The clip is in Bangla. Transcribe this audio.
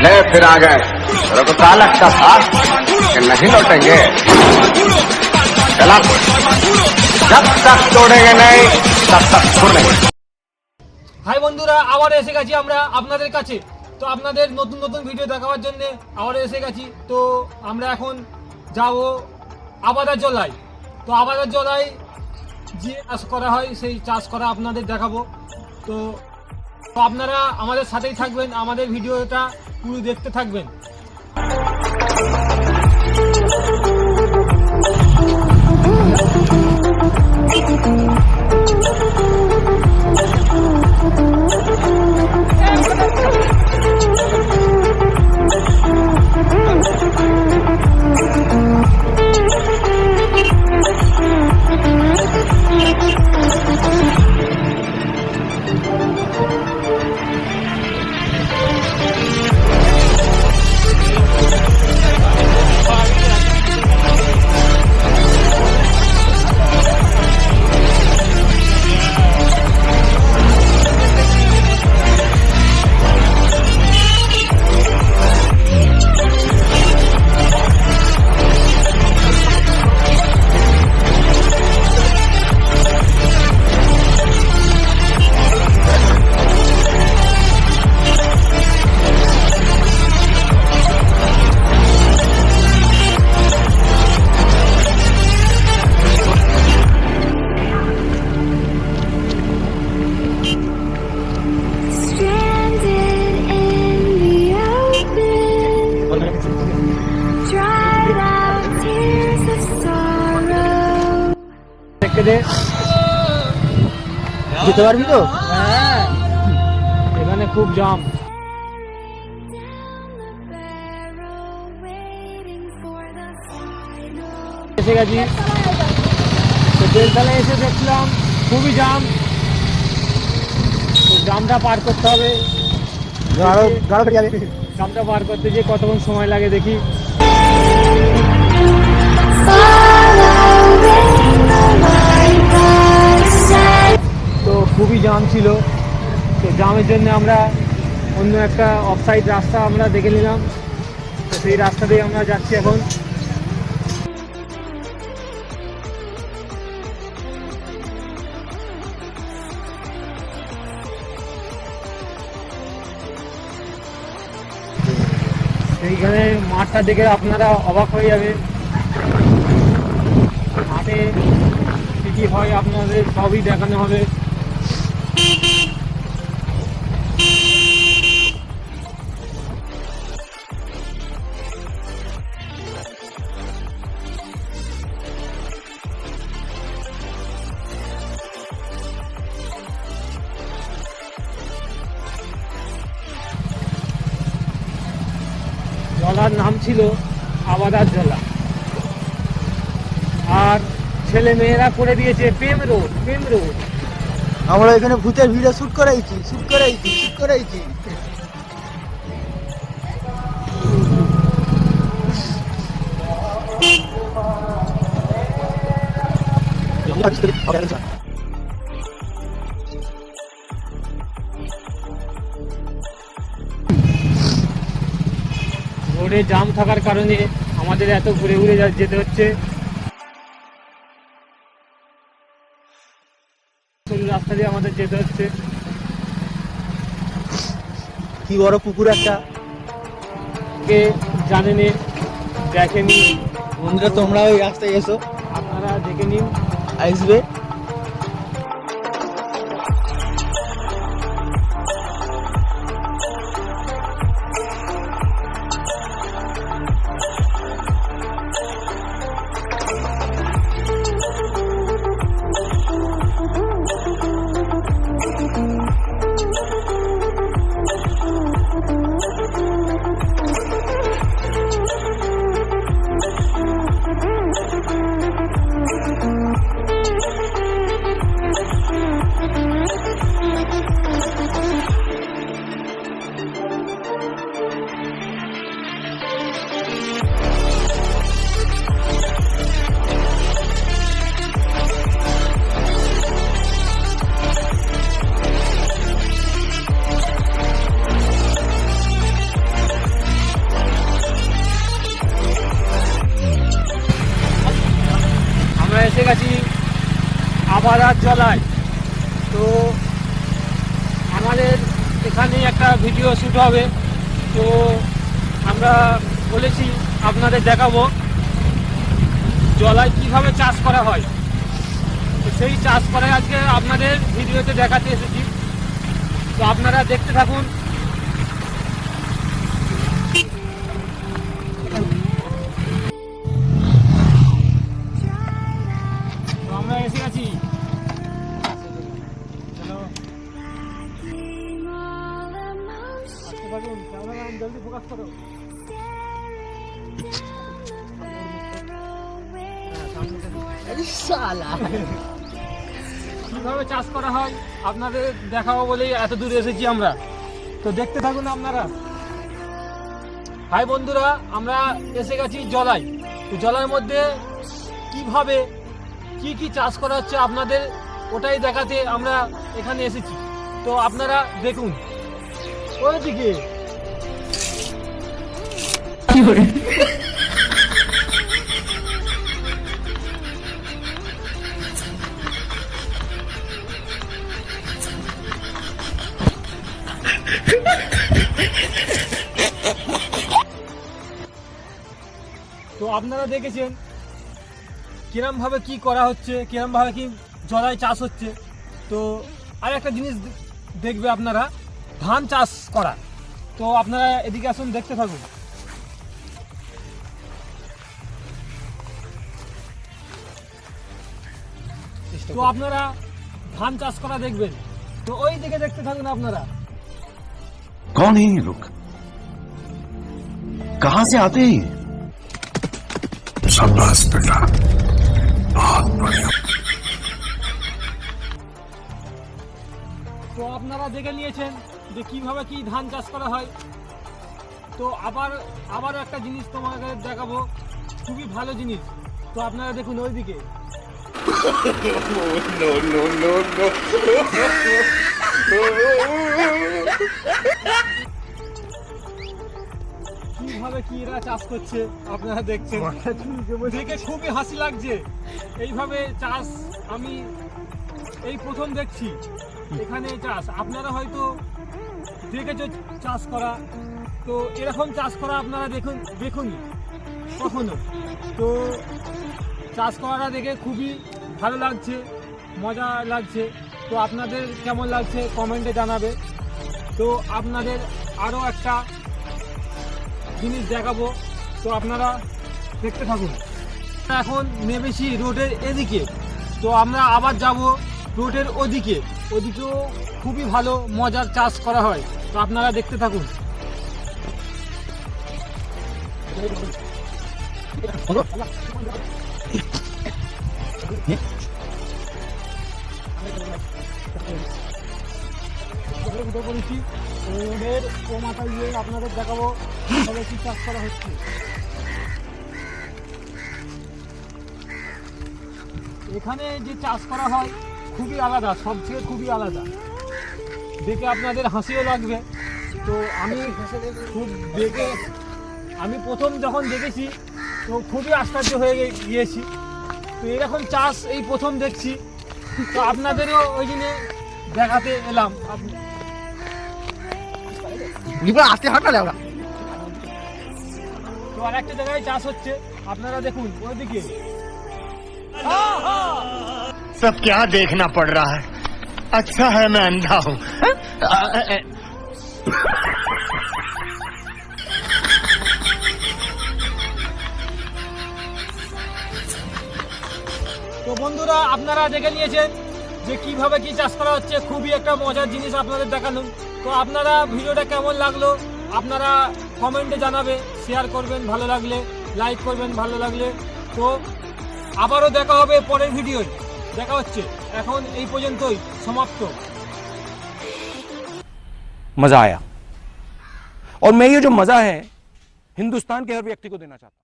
ले फिर आ गए। तेरे को क्या लगता था कि नहीं लौटेंगे? चला, जब तक तोड़ेंगे नहीं तब तक छोड़ेंगे। হাই বন্ধুরা, আবার এসে গেছি আমরা আপনাদের কাছে। তো আপনাদের নতুন নতুন ভিডিও দেখাবার জন্য আবার এসে গেছি। তো আমরা এখন যাব আবাদার জলায়। তো আবাদার জলায় যে চাষ করা হয় সেই চাষ করা আপনাদের দেখাবো। তো আপনারা আমাদের সাথেই থাকবেন, আমাদের ভিডিওটা পুরো দেখতে থাকবেন। যেতে পারবি তো? হ্যাঁ, এখানে খুব জাম। এসে গেছি, তো বেলতলায় এসে দেখলাম খুবই জাম। তো জামটা পার করতে হবে, জামটা পার করতে যে কতক্ষণ সময় লাগে দেখি। তো খুবই জাম ছিল। তো জামের জন্য আমরা অন্য একটা অফসাইড রাস্তা আমরা দেখে নিলাম। তো সেই রাস্তা দিয়ে আমরা যাচ্ছি এখন। সেইখানে মাঠটা দেখে আপনারা অবাক হয়ে যাবে। মাঠে কি কি হয় আপনাদের সবই দেখানো হবে। জলার নাম ছিল আবাদার জলা, আর ছেলে মেয়েরা করে দিয়েছে প্রেম রোড। আমরা এখানে ভূতের ভিডিও শুট করাইছি। রোডে জাম থাকার কারণে আমাদের এত ঘুরে ঘুরে যেতে হচ্ছে। রাস্তা দিয়ে আমাদের যেতে হচ্ছে। কি বড় পুকুর একটা, কে জানেনি, দেখেনি। বন্ধুরা তোমরা ওই রাস্তায় এসো, আপনারা দেখে নিন, আসবে। আবাদার জলায়। তো আমাদের এখানে একটা ভিডিও শ্যুট হবে, তো আমরা বলেছি আপনাদের দেখাবো জলায় কিভাবে চাষ করা হয়। তো সেই চাষ করে আজকে আপনাদের ভিডিওতে দেখাতে এসেছি, তো আপনারা দেখতে থাকুন। তো আমরা এসে গেছি। চলো আসতে পারুন, ক্যামেরা জলদি ফোকাস করো। কিভাবে চাষ করা হয় আপনাদের দেখাবো বলেই এত দূর এসেছি আমরা, তো দেখতে থাকুন আপনারা। হাই বন্ধুরা, আমরা এসে গেছি জলায়। তো জলার মধ্যে কিভাবে কি কি চাষ করা হচ্ছে আপনাদের ওটাই দেখাতে আমরা এখানে এসেছি। তো আপনারা দেখুন ওইদিকে। তো আপনারা দেখেছেন কিরম ভাবে কি করা হচ্ছে, কিরম ভাবে কি জলায় চাষ হচ্ছে। তো আর একটা জিনিস দেখবে আপনারা, ধান চাষ করা। তো আপনারা এদিকে আসুন, দেখতে থাকুন। তো আপনারা ধান চাষ করা দেখবেন, তো ওই দিকে দেখতে থাকুন আপনারা। कौन है ये लोग? कहां से आते हैं? शाबाश बेटा, बहुत बढ़िया। তো আপনারা দেখে নিয়েছেন যে কিভাবে কি ধান চাষ করা হয়। তো আবার একটা জিনিস তোমাকে দেখাবো, খুবই ভালো জিনিস। তো আপনারা দেখুন ওইদিকে। কিভাবে কি এরা চাষ করছে আপনারা দেখছেন, দেখে খুবই হাসি লাগছে। এইভাবে চাষ আমি এই প্রথম দেখছি এখানে চাষ। আপনারা হয়তো দেখেছো চাষ করা, তো এরকম চাষ করা আপনারা দেখুন কখনো। তো চাষ করাটা দেখে খুবই ভালো লাগছে, মজা লাগছে। তো আপনাদের কেমন লাগছে কমেন্টে জানাবে। তো আপনাদের আরও একটা জিনিস দেখাবো, তো আপনারা দেখতে থাকুন। এখন নেমেছি রোডের এদিকে, তো আমরা আবার যাব রোডের ওদিকে। ওদিকেও খুবই ভালো মজার চাষ করা হয়, তো আপনারা দেখতে থাকুন। রোডের ও মাথায় গিয়ে আপনাদের দেখাবো কিভাবে কি চাষ করা হচ্ছে। এখানে যে চাষ করা হয় খুবই আলাদা, সবচেয়ে খুবই আলাদা। দেখে আপনাদের হাসিও লাগবে। তো আমি প্রথম যখন দেখেছি তো খুবই আশ্চর্য হয়ে গিয়েছি। তো এরকম চাষ এই প্রথম দেখছি, তো আপনাদেরও ওই জন্য দেখাতে এলাম। তো আর একটা জায়গায় চাষ হচ্ছে, আপনারা দেখুন ওইদিকে। सब क्या देखना पड़ रहा है? अच्छा है मैं अंधा हूँ। তো বন্ধুরা, আপনারা দেখে নিয়েছেন যে কিভাবে কি চাষ করা হচ্ছে। খুবই একটা মজার জিনিস আপনাদের দেখালাম। তো আপনারা ভিডিওটা কেমন লাগলো আপনারা কমেন্টে জানাবে, শেয়ার করবেন ভালো লাগলে, লাইক করবেন ভালো লাগলে। তো আবারও দেখা হবে পরের ভিডিওয়। দেখা হচ্ছে, এখন এই পর্যন্তই সমাপ্ত। मजा आया और मैं ये जो मजा है हिंदुस्तान के हर व्यक्ति को देना चाहता हूं।